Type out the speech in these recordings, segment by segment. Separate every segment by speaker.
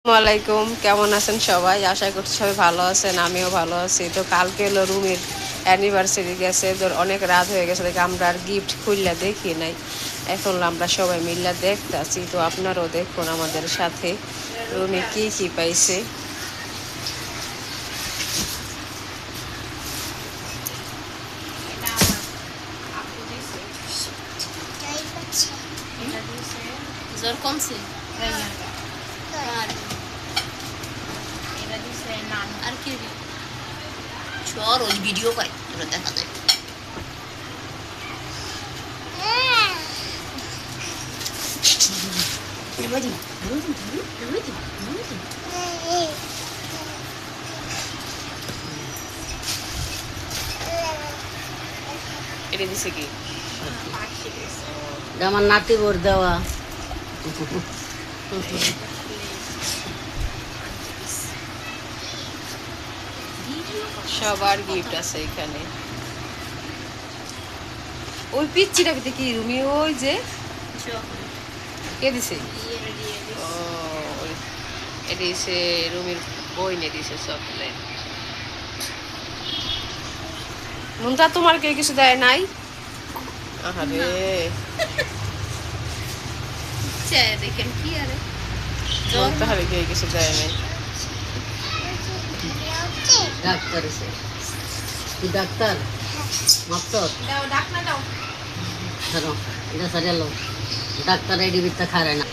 Speaker 1: আসসালামাইকুম, কেমন আছেন সবাই? আশা করছি সবাই ভালো আছেন, আমিও ভালো আছি। তো কালকে হলো রুমির অ্যানিভার্সারি গেছে, তো অনেক রাত হয়ে গেছে, দেখে আমরা আর গিফট খুললা দেখি নাই। এখন আমরা সবাই মিল্লা দেখতেছি, তো আপনারাও দেখুন আমাদের সাথে রুমি কি কি পাইছে।
Speaker 2: জ্বর কমছে আর কি জ্বর ওই ভিডিও করে তোরা দেখা যায়।
Speaker 1: এটা দিছে কি?
Speaker 3: আমার নাতি বোর দেওয়া।
Speaker 1: সবার গিফট আছে এখানে। ওই পিচ্চিটা ভিতরে কি রুমি? ওই যে কে দিছে? ও, এটা দিছে রুমির বইনে দিছে চকলেট। মুন্তা, তোমার কেউ কিছু দেয় নাই? আরে
Speaker 2: দেখেন কি আরে
Speaker 1: মুন্তা হারে কেউ কিছু দেয় নাই।
Speaker 3: ডাক্তার এসে তুই ডাক্তার মাস্টার
Speaker 2: দাও ডাক না দাও
Speaker 3: ধরো এটা সাজালো ডাক্তার এই ডিবিটা খায় না।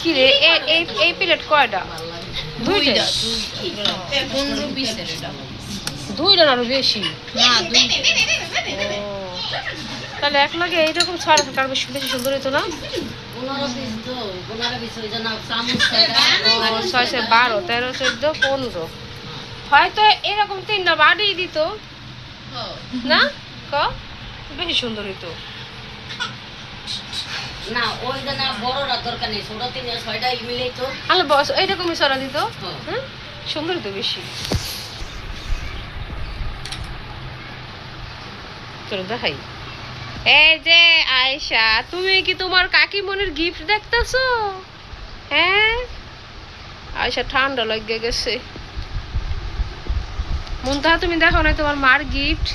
Speaker 1: কি রে, এই প্লেট কয়টা? দুইটা। দুইটা না আরো বেশি?
Speaker 2: না দুই
Speaker 1: তাহলে এক লাগে এইরকম ছড়া থাকা আর বেশি বেশি সুন্দর হতো না?
Speaker 3: 15-20 ওই জন্য চামচ
Speaker 1: 6, 12, 13, 14, 15 হয়তো এরকম তিনটা বাড়ি দিত না? ক বেশি সুন্দর হইতো
Speaker 3: না ওই জন্য বড়রা দরকার নেই, ছোট 3-6টা মিলেই তো
Speaker 1: আলো বস এইরকমই ছড়া দিত।
Speaker 3: হ্যাঁ।
Speaker 1: হ্যাঁ, সুন্দর হইতো বেশি। চলো দেখাই। এই যে আয়েশা, তুমি কি তোমার কাকিমনির গিফট দেখতেছো? হ্যাঁ, আয়েশা ঠান্ডা লেগে গেছে। মুনতাহা, তুমি দেখো না তোমার মার গিফট?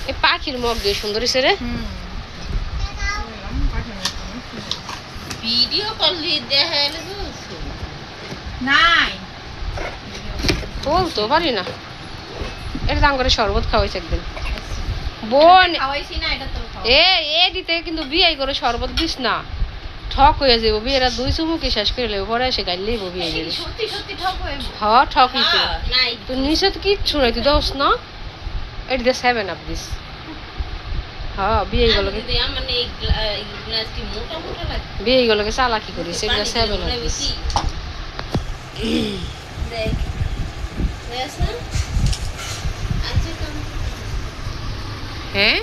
Speaker 1: এই পাখির মগ দিয়ে সুন্দর হয়েছে রে।
Speaker 2: ভিডিও কল দেখাইলে নাই
Speaker 1: বলতো পারি না। এটা দাম করে শরবত খাওয়াইছে একদিন বোন।
Speaker 2: খাওয়াইছি না এটা তো
Speaker 1: এ দিতে কিন্তু বিয়ে করে শরবত দিস না, ঠক হয়ে যাবো। বিয়েরা 2 চুমুকি শেষ করে লেবো, পরে এসে গাইল লেবো বিয়ে গেলে।
Speaker 2: সত্যি সত্যি ঠক হয়ে
Speaker 1: ঠকই তো।
Speaker 2: নাই
Speaker 1: তো নিচে তো কিচ্ছু নাই, তুই দোস না। এটা দিয়ে 7 আপ দিস। বিয়ে গুলোকে
Speaker 2: মানে এই গ্লাসটি মোটা মোটা লাগে।
Speaker 1: বিয়ে গুলোকে চালাকি করিস, এটা 7 আপ দিস।
Speaker 2: দেখ দেখ না আচ্ছা
Speaker 1: হ্যাঁ।